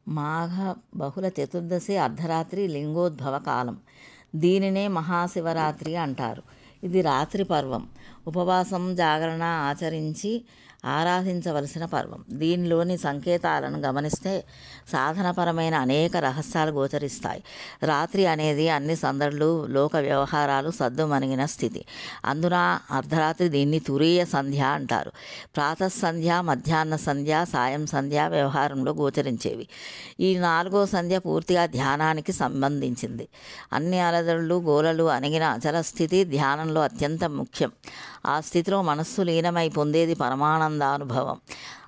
మాఘ బహుళ చతుర్దశి అర్ధరాత్రి లింగోద్భవ కాలం. దీనినే మహాశివరాత్రి అంటారు. ఇది రాత్రి పర్వం. ఉపవాసం, జాగరణ ఆచరించి ఆరాధించవలసిన పర్వం. దీనిలోని సంకేతాలను గమనిస్తే సాధనపరమైన అనేక రహస్యాలు గోచరిస్తాయి. రాత్రి అనేది అన్ని సందడులు, లోక వ్యవహారాలు సద్దుమణిగిన స్థితి. అందున అర్ధరాత్రి దీన్ని తురీయ సంధ్య అంటారు. ప్రాతఃసంధ్య, మధ్యాహ్న సంధ్య, సాయం సంధ్య వ్యవహారంలో గోచరించేవి. ఈ నాలుగో సంధ్య పూర్తిగా ధ్యానానికి సంబంధించింది. అన్ని అలదడులు, గోలలు అణిగిన అచల స్థితి ధ్యానంలో అత్యంత ముఖ్యం. ఆ స్థితిలో మనస్సు లీనమై పొందేది పరమానందానుభవం.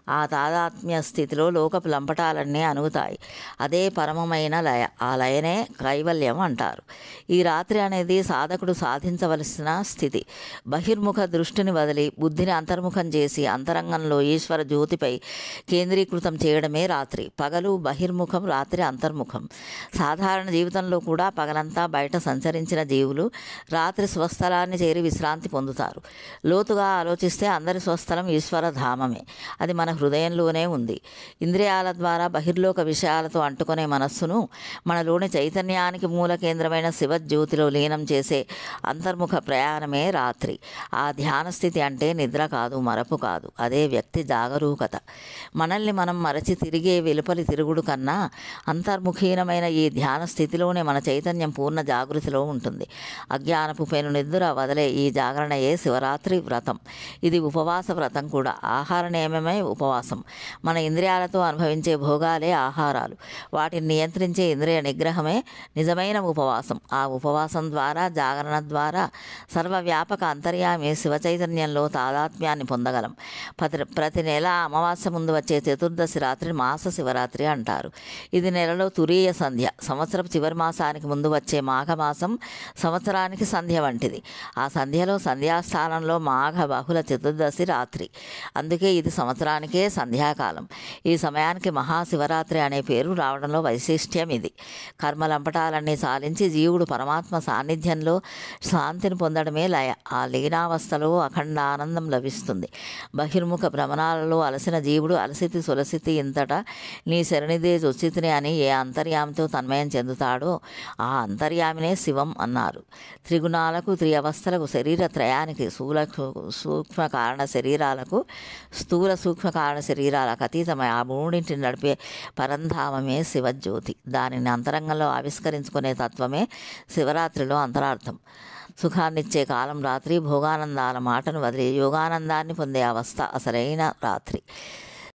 ఆ తాదాత్మ్య స్థితిలో లోకపు లంపటాలన్నీ అణుగుతాయి. అదే పరమమైన లయ. ఆ లయనే కైవల్యం అంటారు. ఈ రాత్రి అనేది సాధకుడు సాధించవలసిన స్థితి. బహిర్ముఖ దృష్టిని వదిలి బుద్ధిని అంతర్ముఖం చేసి అంతరంగంలో ఈశ్వర జ్యోతిపై కేంద్రీకృతం చేయడమే రాత్రి. పగలు బహిర్ముఖం, రాత్రి అంతర్ముఖం. సాధారణ జీవితంలో కూడా పగలంతా బయట సంచరించిన జీవులు రాత్రి స్వస్థలాన్ని చేరి విశ్రాంతి పొందుతారు. లోతుగా ఆలోచిస్తే అందరి స్వస్థలం ఈశ్వర ధామమే. అది మన హృదయంలోనే ఉంది. ఇంద్రియాల ద్వారా బహిర్లోక విషయాలతో అంటుకునే మనస్సును మనలోని చైతన్యానికి మూల కేంద్రమైన శివజ్యోతిలో లీనం చేసే అంతర్ముఖ ప్రయాణమే రాత్రి. ఆ ధ్యాన స్థితి అంటే నిద్ర కాదు, మరపు కాదు. అదే వ్యక్తి జాగరూకత. మనల్ని మనం మరచి తిరిగే వెలుపలి తిరుగుడు కన్నా అంతర్ముఖీనమైన ఈ ధ్యాన స్థితిలోనే మన చైతన్యం పూర్ణ జాగృతిలో ఉంటుంది. అజ్ఞానపు పెను నిద్ర వదిలే ఈ జాగరణయే శివరాత్రి వ్రతం. ఇది ఉపవాస వ్రతం కూడా. ఆహార నియమమే ఉపవాసం. మన ఇంద్రియాలతో అనుభవించే భోగాలే ఆహారాలు. వాటిని నియంత్రించే ఇంద్రియ నిగ్రహమే నిజమైన ఉపవాసం. ఆ ఉపవాసం ద్వారా, జాగరణ ద్వారా సర్వవ్యాపక అంతర్యామి శివ చైతన్యంలో తాదాత్మ్యాన్ని పొందగలం. ప్రతి నెల అమావాస్య ముందు వచ్చే చతుర్దశి రాత్రి మాస శివరాత్రి అంటారు. ఇది నెలలో తురీయ సంధ్య. సంవత్సరపు చివరి మాసానికి ముందు వచ్చే మాఘమాసం సంవత్సరానికి సంధ్య వంటిది. ఆ సంధ్యలో సంధ్యాస్థానంలో మాఘ బహుళ చతుర్దశి రాత్రి. అందుకే ఇది సంవత్సరానికే సంధ్యాకాలం. ఈ సమయానికి మహాశివరాత్రి అనే పేరు రావడంలో వైశిష్ట్యం ఇది. కర్మలంపటాలన్నీ సాలించి జీవుడు పరమాత్మ సాన్నిధ్యంలో శాంతిని పొందడమే లయ. ఆ లీనావస్థలో అఖండ ఆనందం లభిస్తుంది. బహిర్ముఖ భ్రమణాలలో అలసిన జీవుడు అలసితి సులసితి ఇంతటా నీ శరణిదే చొచ్చితిని అని ఏ అంతర్యామితో తన్మయం చెందుతాడో ఆ అంతర్యామినే శివం అన్నారు. త్రిగుణాలకు, త్రియవస్థలకు, శరీర త్రయానికి, సూక్ష్మ కారణ శరీరాలకు, స్థూల సూక్ష్మ కారణ శరీరాలకు అతీతమై ఆ మూడింటిని నడిపే పరంధామమే శివజ్యోతి. దానిని అంతరంగంలో ఆవిష్కరించుకునే తత్వమే శివరాత్రిలో అంతరార్థం. సుఖాన్నిచ్చే కాలం రాత్రి. భోగానందాల మాటను వదిలి యోగానందాన్ని పొందే అవస్థ అసలైన రాత్రి.